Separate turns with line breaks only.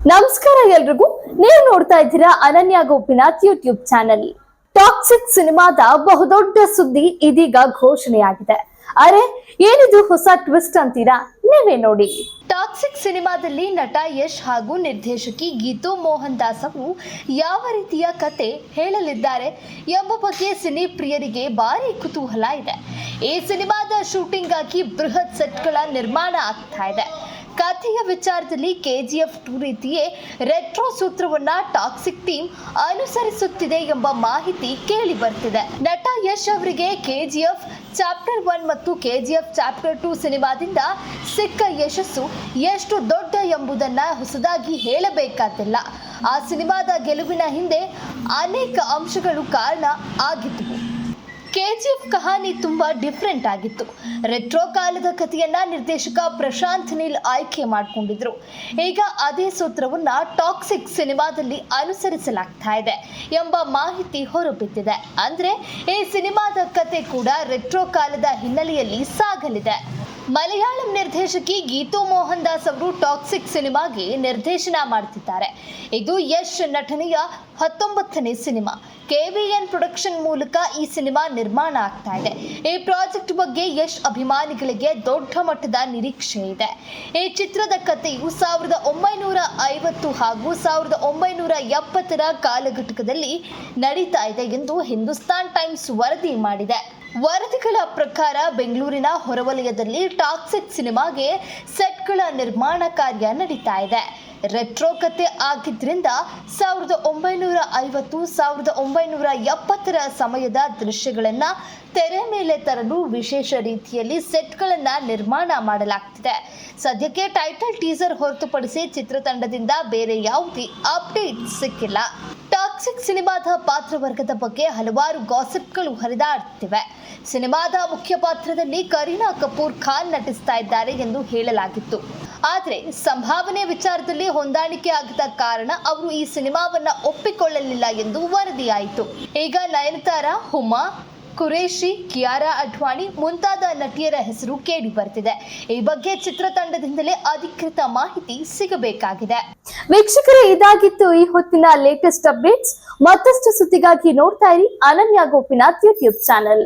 ನಮಸ್ಕಾರ ಎಲ್ರಿಗೂ. ನೀವು ನೋಡ್ತಾ ಇದ್ದೀರಾ ಅನನ್ಯ ಗೋಪಿನಾಥ್ ಯೂಟ್ಯೂಬ್ ಚಾನೆಲ್. ಟಾಕ್ಸಿಕ್ ಸಿನಿಮಾದ ಬಹುದೊಡ್ಡ ಸುದ್ದಿ ಇದೀಗ ಘೋಷಣೆಯಾಗಿದೆ. ಅರೆ ಏನಿದು ಹೊಸ ಟ್ವಿಸ್ಟ್ ಅಂತೀರಾ? ನೀವೇ ನೋಡಿ. ಟಾಕ್ಸಿಕ್ ಸಿನಿಮಾದಲ್ಲಿ ನಟ ಯಶ್ ಹಾಗೂ ನಿರ್ದೇಶಕಿ ಗೀತು ಮೋಹನ್ ದಾಸ್ ಅವರು ಯಾವ ರೀತಿಯ ಕತೆ ಹೇಳಲಿದ್ದಾರೆ ಎಂಬ ಬಗ್ಗೆ ಸಿನಿ ಪ್ರಿಯರಿಗೆ ಭಾರಿ ಕುತೂಹಲ ಇದೆ. ಈ ಸಿನಿಮಾದ ಶೂಟಿಂಗ್ ಆಗಿ ಬೃಹತ್ ಸೆಟ್ಗಳ ನಿರ್ಮಾಣ ಆಗ್ತಾ ಇದೆ. ಕಥೆಯ ವಿಚಾರದಲ್ಲಿ KGF 2 ರೀತಿಯೇ ರೆಟ್ರೋ ಸೂತ್ರವನ್ನ ಟಾಕ್ಸಿಕ್ ಟೀಮ್ ಅನುಸರಿಸುತ್ತಿದೆ ಎಂಬ ಮಾಹಿತಿ ಕೇಳಿ ಬರ್ತಿದೆ. ನಟ ಯಶ್ ಅವರಿಗೆ KGF ಚಾಪ್ಟರ್ 1 ಮತ್ತು KGF ಚಾಪ್ಟರ್ 2 ಸಿನಿಮಾದಿಂದ ಸಿಕ್ಕ ಯಶಸ್ಸು ಎಷ್ಟು ದೊಡ್ಡ ಎಂಬುದನ್ನ ಹೊಸದಾಗಿ ಹೇಳಬೇಕಾಗಿಲ್ಲ. ಆ ಸಿನಿಮಾದ ಗೆಲುವಿನ ಹಿಂದೆ ಅನೇಕ ಅಂಶಗಳು ಕಾರಣ ಆಗಿದ್ದವು. KGF ಕಹಾನಿ ತುಂಬಾ ಡಿಫ್ರೆಂಟ್ ಆಗಿತ್ತು. ರೆಟ್ರೋ ಕಾಲದ ಕಥೆಯನ್ನ ನಿರ್ದೇಶಕ ಪ್ರಶಾಂತ್ ನೀಲ್ ಆಯ್ಕೆ ಮಾಡಿಕೊಂಡಿದ್ರು. ಈಗ ಅದೇ ಸೂತ್ರವನ್ನ ಟಾಕ್ಸಿಕ್ ಸಿನಿಮಾದಲ್ಲಿ ಅನುಸರಿಸಲಾಗ್ತಾ ಇದೆ ಎಂಬ ಮಾಹಿತಿ ಹೊರಬಿದ್ದಿದೆ. ಅಂದ್ರೆ ಈ ಸಿನಿಮಾದ ಕತೆ ಕೂಡ ರೆಟ್ರೋ ಕಾಲದ ಹಿನ್ನೆಲೆಯಲ್ಲಿ ಸಾಗಲಿದೆ. ಮಲಯಾಳಂ ನಿರ್ದೇಶಕಿ ಗೀತು ಮೋಹನ್ ದಾಸ್ ಅವರು ಟಾಕ್ಸಿಕ್ ಸಿನಿಮಾಗೆ ನಿರ್ದೇಶನ ಮಾಡುತ್ತಿದ್ದಾರೆ. ಇದು ಯಶ್ ನಟನೆಯ 19ನೇ ಸಿನಿಮಾ. KVN ಪ್ರೊಡಕ್ಷನ್ ಮೂಲಕ ಈ ಸಿನಿಮಾ ನಿರ್ಮಾಣ ಆಗ್ತಾ ಇದೆ. ಈ ಪ್ರಾಜೆಕ್ಟ್ ಬಗ್ಗೆ ಯಶ್ ಅಭಿಮಾನಿಗಳಿಗೆ ದೊಡ್ಡ ಮಟ್ಟದ ನಿರೀಕ್ಷೆ ಇದೆ. ಈ ಚಿತ್ರದ ಕಥೆಯು 1950 ಹಾಗೂ 1970ರ ಕಾಲಘಟ್ಟದಲ್ಲಿ ನಡೀತಾ ಇದೆ ಎಂದು ಹಿಂದೂಸ್ತಾನ್ ಟೈಮ್ಸ್ ವರದಿ ಮಾಡಿದೆ. ವರದಿಗಳ ಪ್ರಕಾರ ಬೆಂಗಳೂರಿನ ಹೊರವಲಯದಲ್ಲಿ ಟಾಕ್ಸಿಕ್ ಸಿನಿಮಾಗೆ ಸೆಟ್ಗಳ ನಿರ್ಮಾಣ ಕಾರ್ಯ ನಡೀತಾ ಇದೆ. ರೆಟ್ರೋ ಕತೆ ಆಗಿದ್ರಿಂದ 1950 1970ರ ಸಮಯದ ದೃಶ್ಯಗಳನ್ನ ತೆರೆ ಮೇಲೆ ತರಲು ವಿಶೇಷ ರೀತಿಯಲ್ಲಿ ಸೆಟ್ಗಳನ್ನ ನಿರ್ಮಾಣ ಮಾಡಲಾಗ್ತಿದೆ. ಸದ್ಯಕ್ಕೆ ಟೈಟಲ್ ಟೀಸರ್ ಹೊರತುಪಡಿಸಿ ಚಿತ್ರತಂಡದಿಂದ ಬೇರೆ ಯಾವುದೇ ಅಪ್ಡೇಟ್ ಸಿಕ್ಕಿಲ್ಲ. ಟಾಕ್ಸಿಕ್ ಸಿನಿಮಾದ ಪಾತ್ರವರ್ಗದ ಬಗ್ಗೆ ಹಲವಾರು ಗಾಸಿಪ್ಗಳು ಹರಿದಾಡುತ್ತಿವೆ. ಸಿನಿಮಾದ ಮುಖ್ಯ ಪಾತ್ರದಲ್ಲಿ ಕರೀನಾ ಕಪೂರ್ ಖಾನ್ ನಟಿಸ್ತಾ ಇದ್ದಾರೆ ಎಂದು ಹೇಳಲಾಗಿತ್ತು. ಆದರೆ ಸಂಭಾವನೆ ವಿಚಾರದಲ್ಲಿ ಹೊಂದಾಣಿಕೆ ಆಗದ ಕಾರಣ ಅವರು ಈ ಸಿನಿಮಾವನ್ನ ಒಪ್ಪಿಕೊಳ್ಳಲಿಲ್ಲ ಎಂದು ವರದಿಯಾಯಿತು. ಈಗ ನಯನತಾರಾ, ಹುಮಾ ಕುರೇಶಿ, ಕಿಯಾರಾ ಅಡ್ವಾಣಿ ಮುಂತಾದ ನಟಿಯರ ಹೆಸರು ಕೇಳಿ ಬರ್ತಿದೆ. ಈ ಬಗ್ಗೆ ಚಿತ್ರತಂಡದಿಂದಲೇ ಅಧಿಕೃತ ಮಾಹಿತಿ ಸಿಗಬೇಕಾಗಿದೆ. ವೀಕ್ಷಕರೇ, ಇದಾಗಿತ್ತು ಈ ಹೊತ್ತಿನ ಲೇಟೆಸ್ಟ್ ಅಪ್ಡೇಟ್ಸ್. ಮತ್ತಷ್ಟು ಸುದ್ದಿಗಾಗಿ ನೋಡ್ತಾ ಇರಿ ಅನನ್ಯ ಗೋಪಿನಾಥ್ ಯೂಟ್ಯೂಬ್ ಚಾನೆಲ್.